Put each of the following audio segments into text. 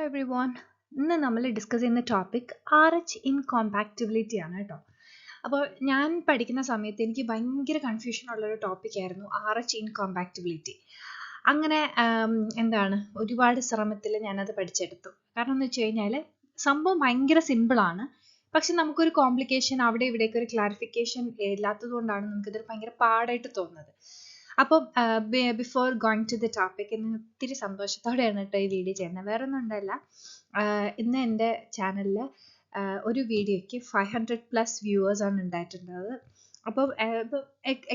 everyone. ഇന്ന് നമ്മൾ discuss ചെയ്യുന്ന ടോപ്പിക് RH ഇൻകോമ്പാക്റ്റിബിലിറ്റി ആണ് കേട്ടോ. അപ്പോൾ ഞാൻ പഠിക്കുന്ന സമയത്ത് എനിക്ക് ഭയങ്കര കൺഫ്യൂഷൻ ഉള്ളൊരു ടോപ്പിക് ആയിരുന്നു RH ഇൻകോമ്പാക്റ്റിബിലിറ്റി. അങ്ങനെ ഒരുപാട് ശ്രമത്തിൽ ഞാനത് പഠിച്ചെടുത്തു. കാരണം എന്ന് വെച്ച് കഴിഞ്ഞാൽ സംഭവം ഭയങ്കര സിമ്പിളാണ്, പക്ഷെ നമുക്കൊരു കോംപ്ലിക്കേഷൻ അവിടെ ഇവിടെയൊക്കെ ഒരു ക്ലാരിഫിക്കേഷൻ ഇല്ലാത്തത് കൊണ്ടാണ് നമുക്കിതൊരു ഭയങ്കര പാടായിട്ട് തോന്നുന്നത്. അപ്പോൾ before going to the topic, ഇന്ന് ഒത്തിരി സന്തോഷത്തോടെയാണ് കേട്ടോ ഈ വീഡിയോ ചെയ്യുന്നത്. വേറെ ഒന്നും ഉണ്ടല്ല, ഇന്ന് എൻ്റെ ചാനലിൽ ഒരു വീഡിയോയ്ക്ക് 500+ വ്യൂവേഴ്സാണ് ഉണ്ടായിട്ടുള്ളത്. അപ്പം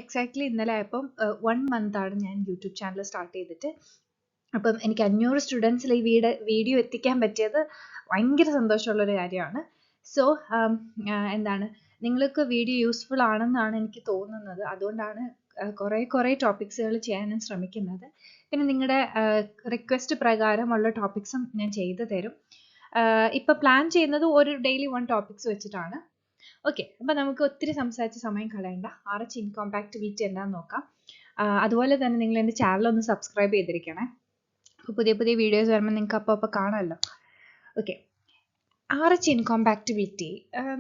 എക്സാക്ട്ലി ഇന്നലെ ആയപ്പം 1 മന്താണ് ഞാൻ യൂട്യൂബ് ചാനൽ സ്റ്റാർട്ട് ചെയ്തിട്ട്. അപ്പം എനിക്ക് 500 സ്റ്റുഡൻസിൽ ഈ വീഡിയോ എത്തിക്കാൻ പറ്റിയത് ഭയങ്കര സന്തോഷമുള്ളൊരു കാര്യമാണ്. സോ നിങ്ങൾക്ക് വീഡിയോ യൂസ്ഫുൾ ആണെന്നാണ് എനിക്ക് തോന്നുന്നത്. അതുകൊണ്ടാണ് കുറേ ടോപ്പിക്സുകൾ ചെയ്യാൻ ശ്രമിക്കുന്നത്. പിന്നെ നിങ്ങളുടെ റിക്വസ്റ്റ് പ്രകാരമുള്ള ടോപ്പിക്സും ഞാൻ ചെയ്തു തരും. ഇപ്പം പ്ലാൻ ചെയ്യുന്നത് ഒരു ഡെയിലി 1 ടോപ്പിക്സ് വെച്ചിട്ടാണ്. ഓക്കെ, അപ്പം നമുക്ക് ഒത്തിരി സംസാരിച്ച് സമയം കളയണ്ട. RH ഇൻകോമ്പാക്റ്റിബിലിറ്റി എന്താണെന്ന് നോക്കാം. അതുപോലെ തന്നെ നിങ്ങൾ എൻ്റെ ചാനൽ ഒന്ന് സബ്സ്ക്രൈബ് ചെയ്തിരിക്കണേ. അപ്പോൾ പുതിയ വീഡിയോസ് വരുമ്പോൾ നിങ്ങൾക്ക് അപ്പോൾ കാണാമല്ലോ. ഓക്കെ, RH ഇൻകോമ്പാക്റ്റിബിലിറ്റി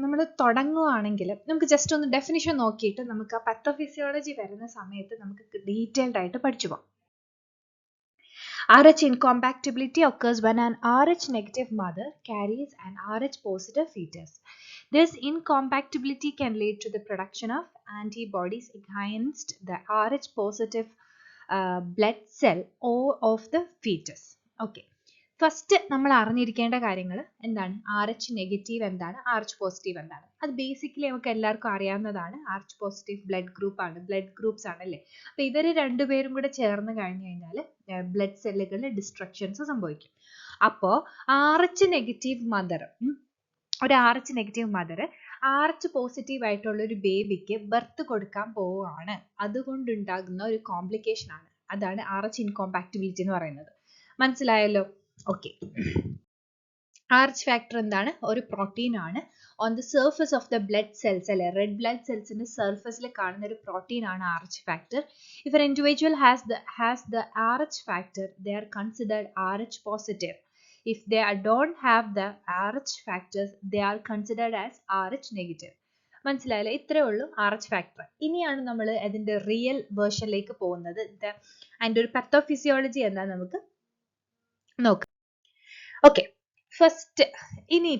നമ്മൾ തുടങ്ങുകയാണെങ്കിൽ നമുക്ക് ജസ്റ്റ് ഒന്ന് ഡെഫിനിഷൻ നോക്കിയിട്ട് നമുക്ക് ആ പത്തോഫിസിയോളജി വരുന്ന സമയത്ത് നമുക്ക് ഡീറ്റെയിൽഡ് ആയിട്ട് പഠിച്ചു പോകാം. RH incompatibility occurs when an RH negative mother carries an RH positive fetus. This incompatibility can lead to the production of antibodies against the RH positive blood cell or of the fetus. Okay. First നമ്മൾ അറിഞ്ഞിരിക്കേണ്ട കാര്യങ്ങൾ എന്താണ്? RH negative എന്താണ്, RH positive എന്താണ്? അത് basically നമുക്ക് എല്ലാവർക്കും അറിയാവുന്നതാണ്. RH പോസിറ്റീവ് ബ്ലഡ് ഗ്രൂപ്പ്സ് ആണല്ലേ. അപ്പോൾ ഇവർ രണ്ടുപേരും കൂടെ ചേർന്ന് കഴിഞ്ഞു കഴിഞ്ഞാൽ ബ്ലഡ് സെല്ലുകളിൽ ഡിസ്ട്രക്ഷൻസ് സംഭവിക്കും. അപ്പോൾ RH negative mother RH positive ആയിട്ടുള്ള ഒരു ബേബിക്ക് ബർത്ത് കൊടുക്കാൻ പോവുകയാണ്. അതുകൊണ്ടുണ്ടാകുന്ന ഒരു കോംപ്ലിക്കേഷൻ ആണ്. അതാണ് RH ഇൻകോമ്പാക്റ്റിബിലിറ്റി എന്ന് പറയുന്നത്. മനസ്സിലായല്ലോ? ഓക്കെ, RH ഫാക്ടർ എന്താണ്? ഒരു പ്രോട്ടീൻ ആണ്. On the surface of the blood cells അല്ലെ, റെഡ് ബ്ലഡ് സെൽസിന്റെ സർഫസിൽ കാണുന്ന ഒരു പ്രോട്ടീൻ ആണ് RH factor. If an individual has the RH factor, they are considered RH positive. If they don't have the RH factors, they are considered as RH negative. മനസ്സിലായല്ലോ? ഇത്രയേ ഉള്ളൂ RH factor. ഇനിയാണ് നമ്മൾ അതിന്റെ റിയൽ വേർഷനിലേക്ക് പോകുന്നത്. അതിന്റെ ഒരു പത്തോഫിസിയോളജി എന്താ നമുക്ക് നോക്കാം. ഓക്കെ, ഫസ്റ്റ് ഇനി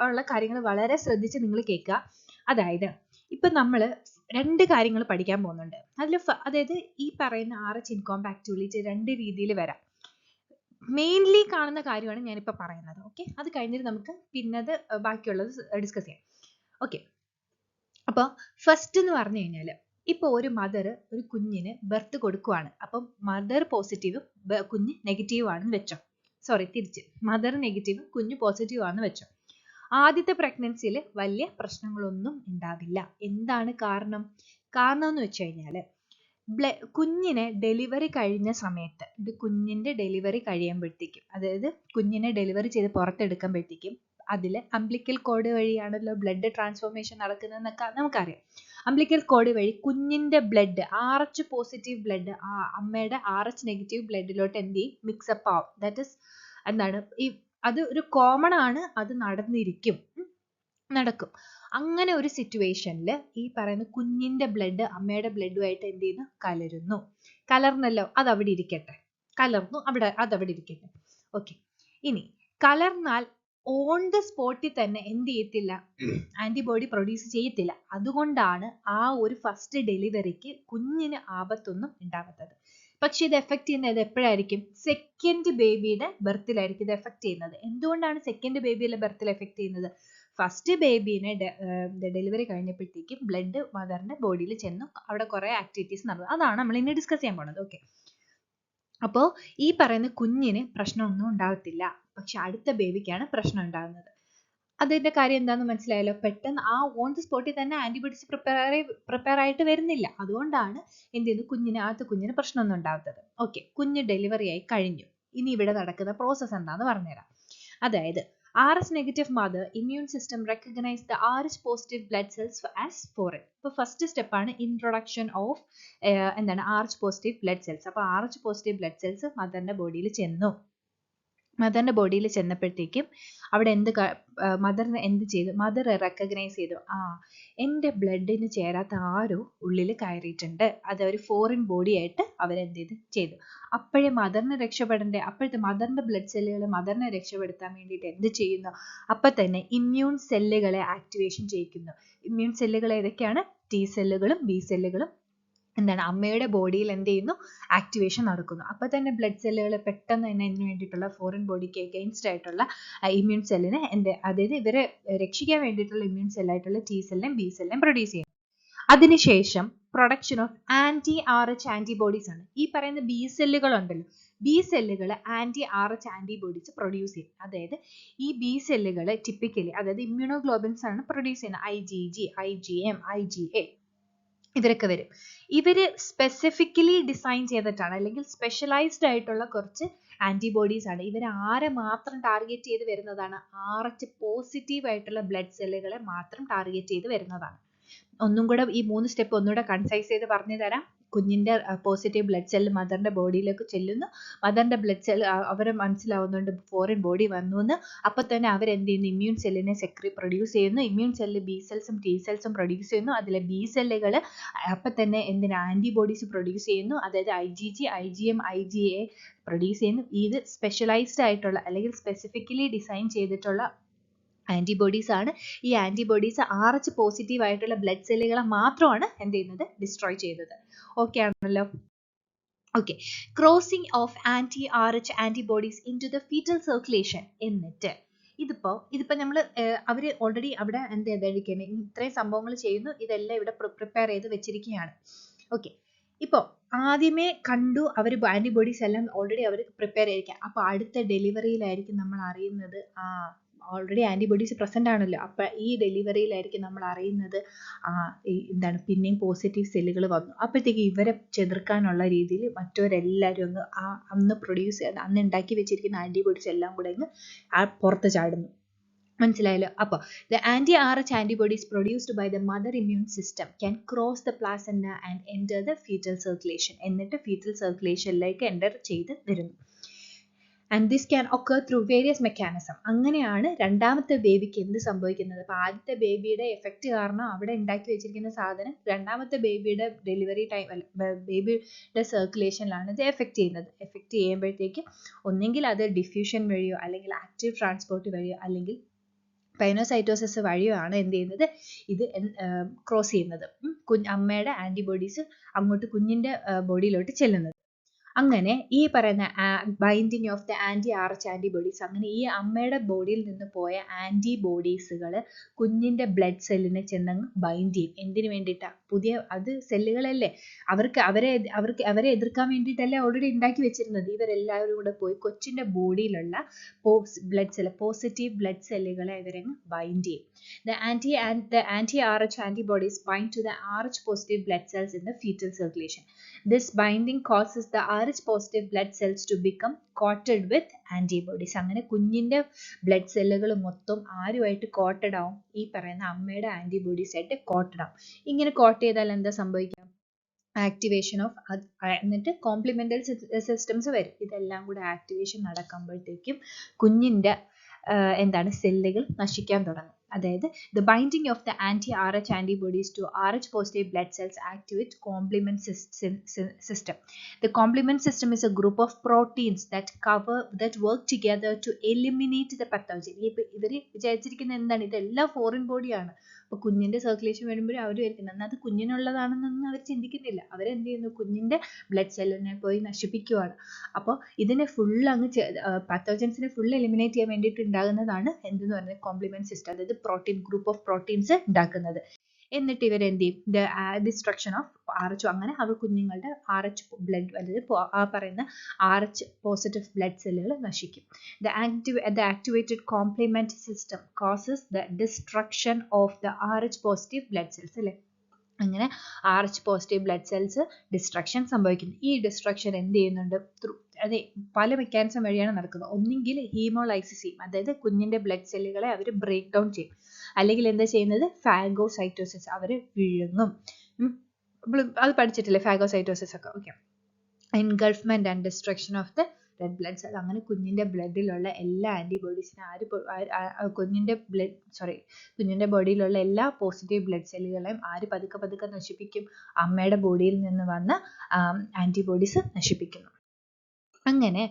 ഉള്ള കാര്യങ്ങൾ വളരെ ശ്രദ്ധിച്ച് നിങ്ങൾ കേൾക്കുക. അതായത് ഇപ്പൊ നമ്മൾ 2 കാര്യങ്ങൾ പഠിക്കാൻ പോകുന്നുണ്ട്. അതായത് ഈ പറയുന്ന RH ഇൻകോമ്പാക്റ്റിബിലിറ്റി 2 രീതിയിൽ വരാം. മെയിൻലി കാണുന്ന കാര്യമാണ് ഞാനിപ്പോൾ പറയുന്നത്. ഓക്കെ, അത് കഴിഞ്ഞിട്ട് നമുക്ക് പിന്നത് ബാക്കിയുള്ളത് ഡിസ്കസ് ചെയ്യാം. ഓക്കെ, അപ്പോൾ ഫസ്റ്റ് എന്ന് പറഞ്ഞു കഴിഞ്ഞാൽ ഇപ്പോൾ ഒരു മദർ ഒരു കുഞ്ഞിന് ബർത്ത് കൊടുക്കുവാണ്. അപ്പം മദർ പോസിറ്റീവും കുഞ്ഞ് നെഗറ്റീവ് ആണെന്ന് വെച്ചോ. തിരിച്ച് മദർ നെഗറ്റീവ് കുഞ്ഞ് പോസിറ്റീവ് ആണെന്ന് വെച്ചോ. ആദ്യത്തെ പ്രഗ്നൻസിയിൽ വലിയ പ്രശ്നങ്ങളൊന്നും ഉണ്ടാവില്ല. എന്താണ് കാരണം എന്ന് വെച്ച് കഴിഞ്ഞാൽ കുഞ്ഞിനെ ഡെലിവറി കഴിഞ്ഞ സമയത്ത്, കുഞ്ഞിന്റെ ഡെലിവറി കഴിയുമ്പോഴത്തേക്കും, അതായത് കുഞ്ഞിനെ ഡെലിവറി ചെയ്ത് പുറത്തെടുക്കുമ്പോഴത്തേക്കും അതിൽ അംബ്ലിക്കൽ കോഡ് വഴിയാണല്ലോ ബ്ലഡ് ട്രാൻസ്ഫോർമേഷൻ നടക്കുന്നതെന്നൊക്കെ നമുക്കറിയാം. അംബ്ലിക്കൽ കോഡ് വഴി കുഞ്ഞിന്റെ ബ്ലഡ് RH പോസിറ്റീവ് ബ്ലഡ് അമ്മയുടെ RH നെഗറ്റീവ് ബ്ലഡിലോട്ട് എന്ത് ചെയ്യും? മിക്സപ്പ് ആവും. ദാറ്റ് ഇസ് അത് ഒരു കോമൺ ആണ്, അത് നടക്കും. അങ്ങനെ ഒരു സിറ്റുവേഷനിൽ ഈ പറയുന്ന കുഞ്ഞിന്റെ ബ്ലഡ് അമ്മയുടെ ബ്ലഡുമായിട്ട് എന്ത് ചെയ്യുന്നു? കലർന്നല്ലോ, അത് അവിടെ ഇരിക്കട്ടെ. അതവിടെ ഇരിക്കട്ടെ. ഓക്കെ, ഇനി കലർന്നാൽ ഓൺ ദ സ്പോട്ടിൽ തന്നെ എന്ത് ചെയ്യത്തില്ല? ആന്റിബോഡി പ്രൊഡ്യൂസ് ചെയ്യത്തില്ല. അതുകൊണ്ടാണ് ആ ഒരു ഫസ്റ്റ് ഡെലിവറിക്ക് കുഞ്ഞിന് ആപത്തൊന്നും ഉണ്ടാവാത്തത്. പക്ഷെ ഇത് എഫക്ട് ചെയ്യുന്നത് എപ്പോഴായിരിക്കും? സെക്കൻഡ് ബേബിയുടെ ബർത്തിലായിരിക്കും ഇത് എഫക്ട് ചെയ്യുന്നത്. എന്തുകൊണ്ടാണ് സെക്കൻഡ് ബേബിയുടെ ബർത്തിൽ എഫക്ട് ചെയ്യുന്നത്? ഫസ്റ്റ് ബേബീനെ ഡെലിവറി കഴിഞ്ഞപ്പോഴത്തേക്കും ബ്ലഡ് മദറിന്റെ ബോഡിയിൽ ചെന്നു അവിടെ കുറെ ആക്ടിവിറ്റീസ് നടന്നു. അതാണ് നമ്മൾ ഇനി ഡിസ്കസ് ചെയ്യാൻ പോണത്. ഓക്കെ, അപ്പോൾ ഈ പറയുന്ന കുഞ്ഞിന് പ്രശ്നമൊന്നും ഉണ്ടാകത്തില്ല, പക്ഷെ അടുത്ത ബേബിക്കാണ് പ്രശ്നം ഉണ്ടാകുന്നത്. അതിന്റെ കാര്യം എന്താണെന്ന് മനസ്സിലായല്ലോ? പെട്ടെന്ന് ആ ഓൺ ദി സ്പോട്ടിൽ തന്നെ ആന്റിബയോട്ടിക്സ് പ്രിപ്പയർ ആയിട്ട് വരുന്നില്ല. അതുകൊണ്ടാണ് എന്ത് ചെയ്യുന്നത്? ആദ്യത്തെ കുഞ്ഞിന് പ്രശ്നമൊന്നും ഉണ്ടാകാത്തത്. ഓക്കെ, കുഞ്ഞ് ഡെലിവറി ആയി കഴിഞ്ഞു. ഇനി ഇവിടെ നടക്കുന്ന പ്രോസസ്സ് എന്താന്ന് പറഞ്ഞുതരാം. അതായത് RH negative mother immune system recognize the RH positive blood cells as foreign. അപ്പോൾ ഫസ്റ്റ് സ്റ്റെപ്പ് ആണ് introduction of RH positive blood cells. അപ്പോൾ RH പോസിറ്റീവ് ബ്ലഡ് സെൽസ് മദറിന്റെ ബോഡിയിൽ ചെന്നു. മദറിൻ്റെ ബോഡിയിൽ ചെന്നപ്പോഴത്തേക്കും അവിടെ മദറിന് എന്ത് ചെയ്തു? മദർ റെക്കഗ്നൈസ് ചെയ്തു, എൻ്റെ ബ്ലഡിന് ചേരാത്ത ആരോ ഉള്ളിൽ കയറിയിട്ടുണ്ട്, അത് ഒരു ഫോറിൻ ബോഡി ആയിട്ട് അവരെന്ത് ചെയ്തു. അപ്പോഴേ മദറിനെ രക്ഷപ്പെടണ്ടേ? അപ്പോഴത്തെ മദറിൻ്റെ ബ്ലഡ് സെല്ലുകൾ മദറിനെ രക്ഷപ്പെടുത്താൻ വേണ്ടിയിട്ട് എന്ത് ചെയ്യുന്നു? അപ്പം തന്നെ ഇമ്മ്യൂൺ സെല്ലുകളെ ആക്ടിവേഷൻ ചെയ്യിക്കുന്നു. ഇമ്മ്യൂൺ സെല്ലുകൾ ഏതൊക്കെയാണ്? ടി സെല്ലുകളും ബി സെല്ലുകളും അമ്മയുടെ ബോഡിയിൽ എന്ത് ചെയ്യുന്നു? ആക്ടിവേഷൻ നടക്കുന്നു. അപ്പോൾ തന്നെ ബ്ലഡ് സെല്ലുകൾ പെട്ടെന്ന് തന്നെ ഇതിന് വേണ്ടിയിട്ടുള്ള ഫോറിൻ ബോഡിക്ക് എഗെയിൻസ്റ്റ് ആയിട്ടുള്ള ഇമ്മ്യൂൺ സെല്ലിനെ അതായത് ഇവരെ രക്ഷിക്കാൻ വേണ്ടിയിട്ടുള്ള ഇമ്മ്യൂൺ സെല്ലായിട്ടുള്ള ടി സെല്ലിനെയും ബി സെല്ലിനെയും പ്രൊഡ്യൂസ് ചെയ്യും. അതിനുശേഷം പ്രൊഡക്ഷൻ ഓഫ് anti-RH ആന്റിബോഡീസ് ആണ്. ഈ പറയുന്ന ബി സെല്ലുകൾ ഉണ്ടല്ലോ, ബി സെല്ലുകൾ anti-RH ആന്റിബോഡീസ് പ്രൊഡ്യൂസ് ചെയ്യും. അതായത് ഈ ബി സെല്ലുകൾ ടിപ്പിക്കലി അതായത് ഇമ്മ്യൂണോഗ്ലോബിൻസ് ആണ് പ്രൊഡ്യൂസ് ചെയ്യുന്നത്. IgG, IgM, IgA ഇവരൊക്കെ വരും. ഇവര് സ്പെസിഫിക്കലി ഡിസൈൻ ചെയ്തിട്ടാണ് അല്ലെങ്കിൽ സ്പെഷ്യലൈസ്ഡ് ആയിട്ടുള്ള കുറച്ച് ആന്റിബോഡീസ് ആണ്. ഇവർ ആരെ മാത്രം ടാർഗറ്റ് ചെയ്ത് വരുന്നതാണ്? RH പോസിറ്റീവ് ആയിട്ടുള്ള ബ്ലഡ് സെല്ലുകളെ മാത്രം ടാർഗറ്റ് ചെയ്ത് വരുന്നതാണ്. ഒന്നും കൂടെ ഈ 3 സ്റ്റെപ്പ് ഒന്നുകൂടെ കൺസൈസ് ചെയ്ത് പറഞ്ഞു തരാം. കുഞ്ഞിന്റെ പോസിറ്റീവ് ബ്ലഡ് സെൽ മദറിന്റെ ബോഡിയിലേക്ക് ചെല്ലുന്നു. മദറിന്റെ ബ്ലഡ് സെൽ അവരെ മനസ്സിലാവുന്നുണ്ട് ഫോറിൻ ബോഡി വന്നു എന്ന്. അപ്പൊ തന്നെ അവരെന്ത് ചെയ്യുന്നു? ഇമ്മ്യൂൺ സെല്ലിനെ പ്രൊഡ്യൂസ് ചെയ്യുന്നു. ഇമ്മ്യൂൺ സെല്ല് ബി സെൽസും ടി സെൽസും പ്രൊഡ്യൂസ് ചെയ്യുന്നു. അതിലെ ബി സെല്ലുകൾ അപ്പൊ തന്നെ ആന്റിബോഡീസ് പ്രൊഡ്യൂസ് ചെയ്യുന്നു. അതായത് IgG, IgM, IgA പ്രൊഡ്യൂസ് ചെയ്യുന്നു. ഇത് സ്പെഷ്യലൈസ്ഡ് ആയിട്ടുള്ള അല്ലെങ്കിൽ സ്പെസിഫിക്കലി ഡിസൈൻ ചെയ്തിട്ടുള്ള ആന്റിബോഡീസ് ആണ്. ഈ ആന്റിബോഡീസ് RH പോസിറ്റീവ് ആയിട്ടുള്ള ബ്ലഡ് സെല്ലുകളെ മാത്രമാണ് എന്ത് ചെയ്യുന്നത്? ഡിസ്ട്രോയ് ചെയ്തത്. ഓക്കെ ആണല്ലോ? Okay. Crossing of anti-RH antibodies into the foetal circulation. എന്നിട്ട് ഇതിപ്പോ നമ്മൾ അവർ ഓൾറെഡി അവിടെ എന്ത് ചെയ്തിരിക്കുന്നത്? ഇത്രയും സംഭവങ്ങൾ ചെയ്യുന്നു. ഇതെല്ലാം ഇവിടെ പ്രിപ്പയർ ചെയ്ത് വെച്ചിരിക്കുകയാണ്. ഓക്കെ. ഇപ്പോൾ ആദ്യമേ കണ്ടു അവർ ആന്റിബോഡീസ് എല്ലാം ഓൾറെഡി അവർ പ്രിപ്പയർ ചെയ്തിരിക്കുക. അപ്പോൾ അടുത്ത ഡെലിവറിയിലായിരിക്കും നമ്മൾ അറിയുന്നത് ഓൾറെഡി ആന്റിബോഡീസ് പ്രസന്റ് ആണല്ലോ. അപ്പൊ ഈ ഡെലിവറിയിലായിരിക്കും നമ്മൾ അറിയുന്നത് പിന്നെയും പോസിറ്റീവ് സെല്ലുകൾ വന്നു. അപ്പോഴത്തേക്ക് ഇവരെ ചെറുക്കാനുള്ള രീതിയിൽ മറ്റവരെല്ലാവരും അന്ന് അന്ന് ഉണ്ടാക്കി വെച്ചിരിക്കുന്ന ആന്റിബോഡീസ് എല്ലാം കൂടെ പുറത്ത് ചാടുന്നു. മനസ്സിലായല്ലോ? അപ്പോൾ the anti-RH antibodies produced by the mother immune system can cross the placenta and enter the fetal circulation. എന്നിട്ട് fetal circulationലേക്ക് എൻ്റർ ചെയ്ത് വരുന്നു. And this can occur through various mechanism. അങ്ങനെയാണ് രണ്ടാമത്തെ ബേബിക്ക് എന്ത് സംഭവിക്കുന്നത്? അപ്പോൾ ആദ്യത്തെ ബേബിയുടെ എഫക്റ്റ് കാരണം അവിടെ ഉണ്ടാക്കി വെച്ചിരിക്കുന്ന സാധനം രണ്ടാമത്തെ ബേബിയുടെ ഡെലിവറി ടൈം ബേബിയുടെ സർക്കുലേഷനിലാണ് ഇത് എഫക്റ്റ് ചെയ്യുന്നത്. എഫക്റ്റ് ചെയ്യുമ്പോഴത്തേക്ക് ഒന്നെങ്കിൽ അത് ഡിഫ്യൂഷൻ വഴിയോ അല്ലെങ്കിൽ ആക്റ്റീവ് ട്രാൻസ്പോർട്ട് വഴിയോ അല്ലെങ്കിൽ പൈനോസൈറ്റോസിസ് വഴിയോ ആണ് എന്ത് ചെയ്യുന്നത്? ഇത് ക്രോസ് ചെയ്യുന്നത്. അമ്മയുടെ ആന്റിബോഡീസ് അങ്ങോട്ട് കുഞ്ഞിന്റെ ബോഡിയിലോട്ട് ചെല്ലുന്നത്. അങ്ങനെ ഈ പറയുന്ന binding of the anti-RH antibodies, അങ്ങനെ ഈ അമ്മയുടെ ബോഡിയിൽ നിന്ന് പോയ ആന്റിബോഡീസുകൾ കുഞ്ഞിന്റെ ബ്ലഡ് സെല്ലിനെ ചെന്നങ്ങ് ബൈൻഡ് ചെയ്യും. എന്തിനു വേണ്ടിയിട്ടാ? അത് സെല്ലുകളല്ലേ, അവരെ എതിർക്കാൻ വേണ്ടിയിട്ടല്ലേ ഓൾറെഡി ഉണ്ടാക്കി വെച്ചിരുന്നത്. ഇവരെല്ലാവരും കൂടെ പോയി കൊച്ചിന്റെ ബോഡിയിലുള്ള പോസിറ്റീവ് ബ്ലഡ് സെല്ലുകളെ ഇവരങ്ങ് ബൈൻഡ് ചെയ്യും. The anti-RH antibodies bind to the RH positive blood cells in the fetal circulation. This binding causes the RH positive blood cells to become coated with antibodies. അങ്ങനെ കുഞ്ഞിന്റെ ബ്ലഡ് സെല്ലുകൾ മൊത്തം ആരുമായിട്ട് quoted ആവും? ഈ പറയുന്ന അമ്മയുടെ ആന്റിബോഡീസ് ആയിട്ട് കോട്ടഡ് ആവും. ഇങ്ങനെ കോട്ട് ചെയ്താൽ എന്താ സംഭവിക്കുക? ആക്ടിവേഷൻ ഓഫ് എന്നിട്ട് കോംപ്ലിമെന്ററി സിസ്റ്റംസ് വരും. ഇതെല്ലാം കൂടെ ആക്ടിവേഷൻ നടക്കുമ്പോഴത്തേക്കും കുഞ്ഞിന്റെ സെല്ലുകൾ നശിക്കാൻ തുടങ്ങും. അതായത് the binding of the anti-RH antibodies to RH positive blood cells activate complement system. The complement system is a group of proteins that work together to eliminate the pathogen. ഇവര് വിചാരിച്ചിരിക്കുന്നത് എന്താണ്? ഇതെല്ലാം ഫോറിൻ ബോഡിയാണ്. അപ്പോൾ കുഞ്ഞിന്റെ സർക്കുലേഷൻ വരുമ്പോഴും അവർ വിചാരിക്കുന്നത് അത് കുഞ്ഞിനുള്ളതാണെന്നൊന്നും അവർ ചിന്തിക്കുന്നില്ല. അവരെന്ത് ചെയ്യുന്നു? കുഞ്ഞിന്റെ ബ്ലഡ് സെല്ലിനെ പോയി നശിപ്പിക്കുകയാണ്. അപ്പോൾ ഇതിനെ പത്തോജൻസിനെ ഫുൾ എലിമിനേറ്റ് ചെയ്യാൻ വേണ്ടിയിട്ട് ഉണ്ടാകുന്നതാണ് എന്തെന്ന് പറയുന്നത്? Complement system. അതായത് ഗ്രൂപ്പ് ഓഫ് പ്രോട്ടീൻസ് ഉണ്ടാക്കുന്നത്. എന്നിട്ട് ഇവരെന്ത് ചെയ്യും? Destruction of RH. അങ്ങനെ അവർ കുഞ്ഞുങ്ങളുടെ RH ബ്ലഡ് അതായത് ആ പറയുന്ന RH പോസിറ്റീവ് ബ്ലഡ് സെല്ലുകൾ നശിക്കും. The activated complement system causes the destruction of the RH positive blood cells. അല്ലേ? അങ്ങനെ RH positive blood cells destruction സംഭവിക്കുന്നു. ഈ ഡിസ്ട്രക്ഷൻ എന്ത് ചെയ്യുന്നുണ്ട്? അതെ, പല മെക്കാനിസം വഴിയാണ് നടക്കുന്നത്. ഒന്നെങ്കിൽ ഹീമോലൈസിസ് ചെയ്യും, അതായത് കുഞ്ഞിന്റെ ബ്ലഡ് സെല്ലുകളെ അവർ ബ്രേക്ക് ഡൗൺ ചെയ്യും. അല്ലെങ്കിൽ എന്താ ചെയ്യുന്നത്? ഫാഗോസൈറ്റോസിസ്, അവർ വിഴുങ്ങും. അത് പഠിച്ചിട്ടില്ലേ ഫാഗോസൈറ്റോസിസ് ഒക്കെ? Okay. Engulfment and destruction of the red blood cell. അങ്ങനെ കുഞ്ഞിൻ്റെ ബ്ലഡിലുള്ള എല്ലാ ആൻറ്റിബോഡീസിനെ കുഞ്ഞിൻ്റെ ബോഡിയിലുള്ള എല്ലാ പോസിറ്റീവ് ബ്ലഡ് സെല്ലുകളെയും ആര് പതുക്കെ പതുക്കെ നശിപ്പിക്കും? അമ്മയുടെ ബോഡിയിൽ നിന്ന് വന്ന ആൻറ്റിബോഡീസ് നശിപ്പിക്കുന്നു. അങ്ങനെ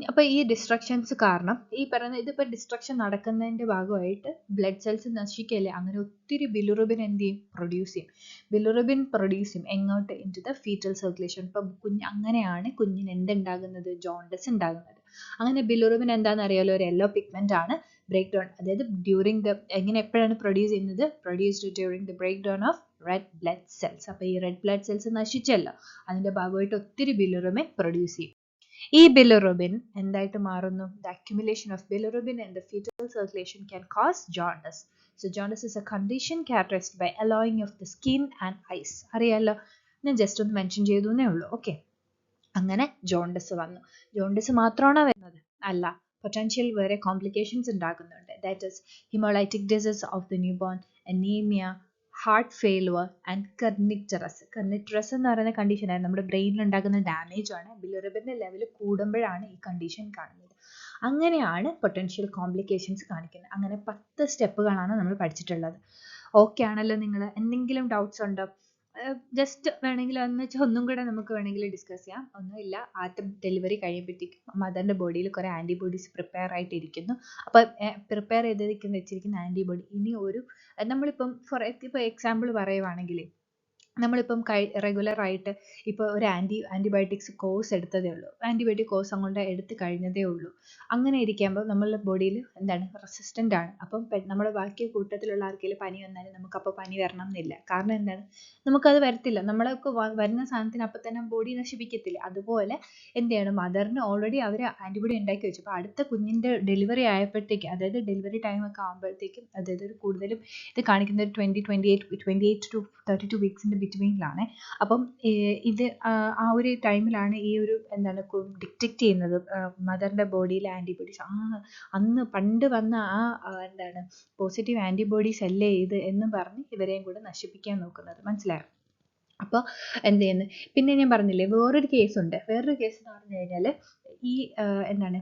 അപ്പോൾ ഈ ഡിസ്ട്രക്ഷൻസ് കാരണം ഈ പറയുന്ന ഇതിപ്പോൾ ഡിസ്ട്രക്ഷൻ നടക്കുന്നതിൻ്റെ ഭാഗമായിട്ട് ബ്ലഡ് സെൽസ് നശിക്കല്ലേ, അങ്ങനെ ഒത്തിരി ബിലിറുബിൻ എന്ത് ചെയ്യും? പ്രൊഡ്യൂസ് ചെയ്യും. ബിലിറുബിൻ പ്രൊഡ്യൂസ് ചെയ്യും എങ്ങോട്ട്? Into the foetal circulation. ഇപ്പം അങ്ങനെയാണ് കുഞ്ഞിന് എന്തുണ്ടാകുന്നത്? ജോണ്ടസ് ഉണ്ടാകുന്നത്. അങ്ങനെ ബിലിറുബിൻ എന്താണെന്ന് അറിയാലോ, ഒരു യെല്ലോ പിഗ്മെന്റ് ആണ്. ബ്രേക്ക് ഡൗൺ, അതായത് ഡ്യൂറിങ് ദ എപ്പോഴാണ് പ്രൊഡ്യൂസ് ചെയ്യുന്നത്? Produced during the break down of red blood cells. അപ്പോൾ ഈ റെഡ് ബ്ലഡ് സെൽസ് നശിച്ചല്ലോ, അതിൻ്റെ ഭാഗമായിട്ട് ഒത്തിരി ബിലിറുബിൻ പ്രൊഡ്യൂസ് ചെയ്യും. ഈ ബിലിറുബിൻ എന്തായിട്ട് മാറുന്നു? The accumulation of bilirubin in the fetal circulation can cause jaundice. So jaundice is a condition characterized by yellowing of the skin and eyes. അറിയാലോ, ഞാൻ ജസ്റ്റ് ഒന്ന് മെൻഷൻ ചെയ്തു എന്നേ ഉള്ളൂ. ഓക്കെ, അങ്ങനെ ജോണ്ടിസ് വന്നു. ജോണ്ടിസ് മാത്രമാണോ വരുന്നത്? അല്ല, പൊട്ടൻഷ്യൽ വേറെ കോംപ്ലിക്കേഷൻസ് ഉണ്ടാകുന്നുണ്ട്. That is haemolytic disease of the newborn, anaemia, heart failure and kernicterus. Kernicterus എന്ന് പറയുന്ന കണ്ടീഷനാണ് നമ്മുടെ ബ്രെയിനിൽ ഉണ്ടാക്കുന്ന ഡാമേജ് ആണ്. ബിലിറുബിൻ്റെ ലെവൽ കൂടുമ്പോഴാണ് ഈ കണ്ടീഷൻ കാണുന്നത്. അങ്ങനെയാണ് പൊട്ടൻഷ്യൽ കോംപ്ലിക്കേഷൻസ് കാണിക്കുന്നത്. അങ്ങനെ 10 സ്റ്റെപ്പുകളാണ് നമ്മൾ പഠിച്ചിട്ടുള്ളത്. ഓക്കെ ആണല്ലോ? നിങ്ങൾ എന്തെങ്കിലും ഡൗട്ട്സ് ഉണ്ടോ? ജസ്റ്റ് വേണമെങ്കിൽ എന്ന് വെച്ചാൽ ഒന്നും കൂടെ നമുക്ക് വേണമെങ്കിൽ ഡിസ്കസ് ചെയ്യാം. ഒന്നുമില്ല, ആദ്യത്തെ ഡെലിവറി കഴിയുമ്പോഴത്തേക്കും മദറിൻ്റെ ബോഡിയിൽ കുറേ ആൻറ്റിബോഡീസ് പ്രിപ്പയർ ആയിട്ടിരിക്കുന്നു. അപ്പോൾ പ്രിപ്പയർ വെച്ചിരിക്കുന്ന ആൻറ്റിബോഡി ഇനി നമ്മളിപ്പം ഇപ്പോൾ എക്സാമ്പിൾ പറയുവാണെങ്കിൽ, നമ്മളിപ്പം റെഗുലറായിട്ട് ഇപ്പോൾ ഒരു ആൻറ്റിബയോട്ടിക്സ് കോഴ്സ് എടുത്തതേ ഉള്ളൂ, ആൻറ്റിബയോട്ടിക് കോഴ്സ് അങ്ങോട്ട് എടുത്ത് കഴിഞ്ഞതേ ഉള്ളൂ. അങ്ങനെ ഇരിക്കുമ്പോൾ നമ്മളുടെ ബോഡിയിൽ എന്താണ്? റെസിസ്റ്റൻ്റ് ആണ്. അപ്പം നമ്മുടെ ബാക്കി കൂട്ടത്തിലുള്ള ആർക്കെങ്കിലും പനി വന്നാലും നമുക്കപ്പോൾ പനി വരണം എന്നില്ല. കാരണം എന്താണ്? നമുക്കത് വരത്തില്ല. നമ്മളൊക്കെ വരുന്ന സാധനത്തിന് അപ്പം തന്നെ ബോഡി നശിപ്പിക്കത്തില്ല. അതുപോലെ എന്ത് ചെയ്യണം? മദറിന് ഓൾറെഡി അവർ ആൻറ്റിബോഡി ഉണ്ടാക്കി വെച്ചു. അപ്പോൾ അടുത്ത കുഞ്ഞിൻ്റെ ഡെലിവറി ആയപ്പോഴത്തേക്ക്, അതായത് ഡെലിവറി ടൈമൊക്കെ ആകുമ്പോഴത്തേക്കും, അതായത് കൂടുതലും ഇത് കാണിക്കുന്നത് 28 to 32 വീക്സിൻ്റെ ബിറ്റ്വീനിലാണ്. അപ്പം ഇത് ആ ഒരു ടൈമിലാണ് ഈ ഒരു എന്താണ് ഡിറ്റക്റ്റ് ചെയ്യുന്നത് മദറിൻ്റെ ബോഡിയിലെ ആൻറ്റിബോഡീസ്. അന്ന് പണ്ട് വന്ന എന്താണ് പോസിറ്റീവ് ആൻറ്റിബോഡീസ് അല്ലേ ഇത് എന്ന് പറഞ്ഞ് ഇവരെയും കൂടെ നശിപ്പിക്കാൻ നോക്കുന്നത്. മനസ്സിലായോ? അപ്പോൾ എന്ത് ചെയ്യുന്നത്? പിന്നെ ഞാൻ പറഞ്ഞില്ലേ, വേറൊരു കേസുണ്ട്. വേറൊരു കേസ് എന്ന് പറഞ്ഞു കഴിഞ്ഞാൽ ഈ എന്താണ്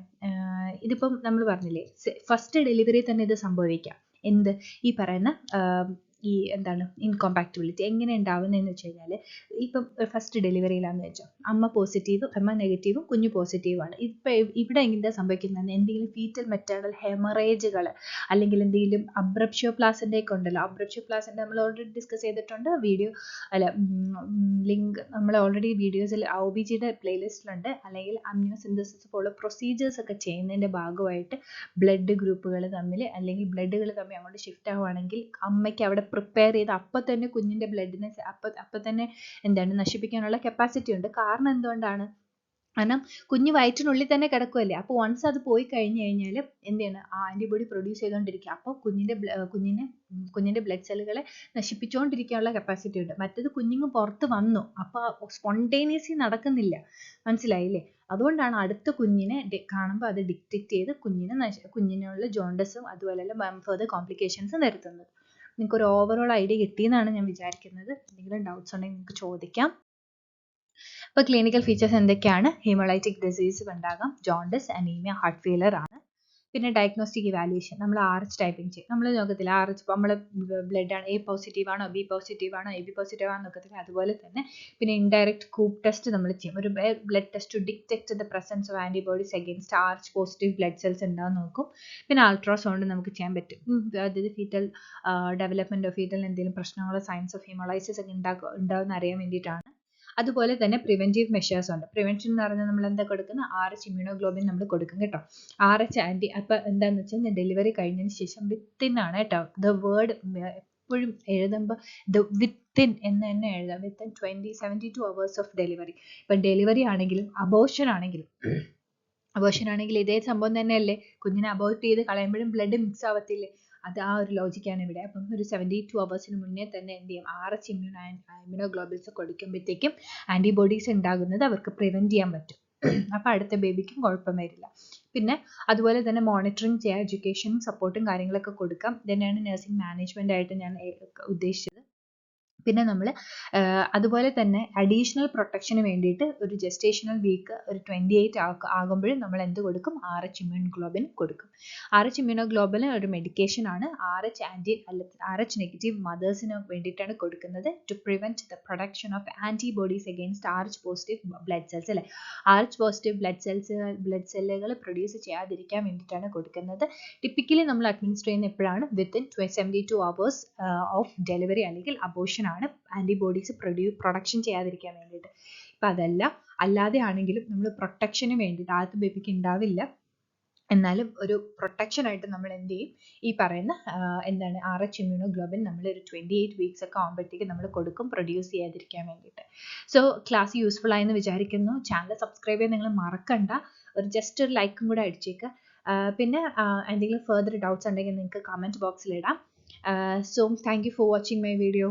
ഇതിപ്പം നമ്മൾ പറഞ്ഞില്ലേ, ഫസ്റ്റ് ഡെലിവറി തന്നെ ഇത് സംഭവിക്കാം. എന്ത്? ഈ പറയുന്ന ഈ എന്താണ് ഇൻകോമ്പാക്റ്റബിലിറ്റി എങ്ങനെ ഉണ്ടാവുന്നതെന്ന് വെച്ച് കഴിഞ്ഞാൽ, ഇപ്പം ഫസ്റ്റ് ഡെലിവറിയിലാണെന്ന് വെച്ചോ, അമ്മ പോസിറ്റീവും അമ്മ നെഗറ്റീവും കുഞ്ഞു പോസിറ്റീവാണ്. ഇവിടെ എന്താ സംഭവിക്കുന്നത്? എന്തെങ്കിലും ഫീറ്റൽ മെറ്റേണൽ ഹെമറേജുകൾ അല്ലെങ്കിൽ എന്തെങ്കിലും അബ്രപ്ഷ്യോപ്ലാസൻ്റെ ഒക്കെ ഉണ്ടല്ലോ. അബ്രപ്ഷ്യോപ്ലാസൻ്റെ നമ്മൾ ഓൾറെഡി ഡിസ്കസ് ചെയ്തിട്ടുണ്ട്. ലിങ്ക് നമ്മൾ ഓൾറെഡി വീഡിയോസിൽ OBGയുടെ പ്ലേലിസ്റ്റിലുണ്ട്. അല്ലെങ്കിൽ അമ്നിയോസിന്തസിസ് പോലുള്ള പ്രൊസീജിയേഴ്സ് ഒക്കെ ചെയ്യുന്നതിൻ്റെ ഭാഗമായിട്ട് ബ്ലഡ് ഗ്രൂപ്പുകൾ തമ്മിൽ അല്ലെങ്കിൽ ബ്ലഡുകൾ തമ്മിൽ അങ്ങോട്ട് ഷിഫ്റ്റ് ആവുകയാണെങ്കിൽ അമ്മയ്ക്ക് അവിടെ പ്രിപ്പയർ ചെയ്ത് അപ്പം തന്നെ കുഞ്ഞിൻ്റെ ബ്ലഡിനെ അപ്പം തന്നെ എന്താണ് നശിപ്പിക്കാനുള്ള കപ്പാസിറ്റി ഉണ്ട്. കാരണം എന്തുകൊണ്ടാണ്? കാരണം കുഞ്ഞ് വയറ്റിനുള്ളിൽ തന്നെ കിടക്കുമല്ലേ. അപ്പോൾ വൺസ് അത് പോയി കഴിഞ്ഞ് കഴിഞ്ഞാൽ എന്ത് ചെയ്യണം? ആ ആൻറ്റിബോഡി പ്രൊഡ്യൂസ് ചെയ്തുകൊണ്ടിരിക്കുക. അപ്പോൾ കുഞ്ഞിൻ്റെ ബ്ലഡ് സെല്ലുകളെ നശിപ്പിച്ചുകൊണ്ടിരിക്കാനുള്ള കപ്പാസിറ്റി ഉണ്ട്. മറ്റേത് കുഞ്ഞുങ്ങൾ പുറത്ത് വന്നു, അപ്പോൾ സ്പോണ്ടേനിയസ്ലി നടക്കുന്നില്ല. മനസ്സിലായില്ലേ? അതുകൊണ്ടാണ് അടുത്ത കുഞ്ഞിനെ കാണുമ്പോൾ അത് ഡിറ്റക്റ്റ് ചെയ്ത് കുഞ്ഞിനുള്ള ജോണ്ടസും അതുപോലെയുള്ള ഫർദർ കോംപ്ലിക്കേഷൻസും വരുത്തുന്നത്. നിങ്ങൾക്കൊരു ഓവറോൾ ഐഡിയ കിട്ടിയെന്നാണ് ഞാൻ വിചാരിക്കുന്നത്. എന്തെങ്കിലും ഡൗട്ട്സ് ഉണ്ടെങ്കിൽ നിങ്ങൾക്ക് ചോദിക്കാം. അപ്പോൾ ക്ലിനിക്കൽ ഫീച്ചേഴ്സ് എന്തൊക്കെയാണ്? ഹീമോളൈറ്റിക് ഡിസീസ് ഉണ്ടാകാം, ജോണ്ടിസ്, അനീമിയ, ഹാർട്ട് ഫെയിലർ ആണ്. പിന്നെ ഡയഗ്നോസ്റ്റിക് ഇവാലുവേഷൻ, നമ്മൾ RH ടൈപ്പിംഗ് ചെയ്യും. നമ്മൾ നോക്കത്തില്ല RH നമ്മൾ ബ്ലഡ് ആണ് A പോസിറ്റീവ് ആണോ B പോസിറ്റീവ് ആണോ AB പോസിറ്റീവ് ആണോ നോക്കത്തില്ല. അതുപോലെ തന്നെ പിന്നെ ഇൻഡയറക്റ്റ് കൂപ്പ് ടെസ്റ്റ് നമ്മൾ ചെയ്യും. ഒരു blood test to detect the presence of antibodies against RH positive blood cells ഉണ്ടാവും നോക്കും. പിന്നെ അൾട്രാസൗണ്ട് നമുക്ക് ചെയ്യാൻ പറ്റും. അതായത് ഫീറ്റൽ ഡെവലപ്മെൻറ്റോ ഫീറ്റൽ എന്തെങ്കിലും പ്രശ്നങ്ങളോ സയൻസ് ഓഫ് ഹീമോളൈസിസ് ഒക്കെ ഉണ്ടാവുമെന്ന് അറിയാൻ വേണ്ടിയിട്ടാണ്. അതുപോലെ തന്നെ പ്രിവെൻറ്റീവ് മെഷേഴ്സ് ഉണ്ട്. പ്രിവെൻഷൻ എന്ന് പറഞ്ഞാൽ നമ്മൾ എന്താ കൊടുക്കുന്നത്? RH ഇമ്മ്യൂണോഗ്ലോബിൻ നമ്മൾ കൊടുക്കും കേട്ടോ. RH അപ്പോൾ എന്താണെന്ന് വെച്ചാൽ ഡെലിവറി കഴിഞ്ഞതിന് ശേഷം വിത്തിൻ ആണ് കേട്ടോ. ദ വേർഡ് എപ്പോഴും എഴുതുമ്പോൾ വിത്തിൻ എന്ന് തന്നെ എഴുതാം. Within 72 hours of delivery. ഇപ്പം ഡെലിവറി ആണെങ്കിലും അബോർഷൻ ആണെങ്കിലും ഇതേ സംഭവം തന്നെയല്ലേ. കുഞ്ഞിനെ അബോർട്ട് ചെയ്ത് കളയുമ്പോഴും ബ്ലഡ് മിക്സ് ആവത്തില്ലേ? അത് ആ ഒരു ലോജിക്കാണ് ഇവിടെ. അപ്പം ഒരു 72 hours മുന്നേ തന്നെ എന്ത് ചെയ്യും? RH ഇമ്മ്യൂണോഗ്ലോബിൻസ് കൊടുക്കുമ്പോഴത്തേക്കും ആൻറ്റിബോഡീസ് ഉണ്ടാകുന്നത് അവർക്ക് പ്രിവെൻറ്റ് ചെയ്യാൻ പറ്റും. അപ്പോൾ അടുത്ത ബേബിക്കും കുഴപ്പം വരില്ല. പിന്നെ അതുപോലെ തന്നെ മോണിറ്ററിങ് ചെയ്യാം, എഡ്യൂക്കേഷനും സപ്പോർട്ടും കാര്യങ്ങളൊക്കെ കൊടുക്കാം. ഇതന്നെയാണ് നഴ്സിംഗ് മാനേജ്മെൻ്റ് ആയിട്ട് ഞാൻ ഉദ്ദേശിച്ചത്. പിന്നെ നമ്മൾ അതുപോലെ തന്നെ അഡീഷണൽ പ്രൊട്ടക്ഷന് വേണ്ടിയിട്ട് ഒരു ജസ്റ്റേഷണൽ വീക്ക് ഒരു 28 ആകുമ്പോഴും നമ്മൾ എന്ത് കൊടുക്കും? RH ഇമ്മ്യൂണോഗ്ലോബിൻ കൊടുക്കും. RH ഇമ്മ്യൂണോഗ്ലോബിൻ ഒരു മെഡിക്കേഷൻ ആണ്. RH നെഗറ്റീവ് മദേഴ്സിന് വേണ്ടിയിട്ടാണ് കൊടുക്കുന്നത് to prevent the production of antibodies against RH positive blood cells അല്ലേ. RH പോസിറ്റീവ് ബ്ലഡ് സെല്ലുകൾ പ്രൊഡ്യൂസ് ചെയ്യാതിരിക്കാൻ വേണ്ടിയിട്ടാണ് കൊടുക്കുന്നത്. ടിപ്പിക്കലി നമ്മൾ അഡ്മിനിസ്റ്റർ ചെയ്യുന്ന എപ്പോഴാണ്? വിത്തിൻ 72 hours ഓഫ് ഡെലിവറി അല്ലെങ്കിൽ അബോർഷൻ ആണ് ആൻറ്റിബോഡീസ് പ്രൊഡക്ഷൻ ചെയ്യാതിരിക്കാൻ വേണ്ടിയിട്ട്. ഇപ്പം അല്ലാതെ ആണെങ്കിലും നമ്മൾ പ്രൊട്ടക്ഷന് വേണ്ടിയിട്ട് ആദ്യത്തെ ബേബിക്ക് ഉണ്ടാവില്ല, എന്നാലും ഒരു പ്രൊട്ടക്ഷൻ ആയിട്ട് നമ്മൾ എന്ത് ചെയ്യും? ഈ പറയുന്ന എന്താണ് RH ഇമ്മ്യൂണോഗ്ലോബിൻ നമ്മൾ ഒരു 28 weeks ഒക്കെ ആകുമ്പോഴത്തേക്ക് നമ്മൾ കൊടുക്കും, പ്രൊഡ്യൂസ് ചെയ്യാതിരിക്കാൻ വേണ്ടിയിട്ട്. സോ ക്ലാസ് യൂസ്ഫുൾ ആയെന്ന് വിചാരിക്കുന്നു. ചാനൽ സബ്സ്ക്രൈബ് ചെയ്യാൻ നിങ്ങൾ മറക്കണ്ട. ഒരു ജസ്റ്റ് ഒരു ലൈക്കും കൂടെ അടിച്ചേക്കുക. പിന്നെ എന്തെങ്കിലും ഫർദർ ഡൗട്ട്സ് ഉണ്ടെങ്കിൽ നിങ്ങൾക്ക് കമൻറ്റ് ബോക്സിൽ ഇടാം. So thank you for watching my video.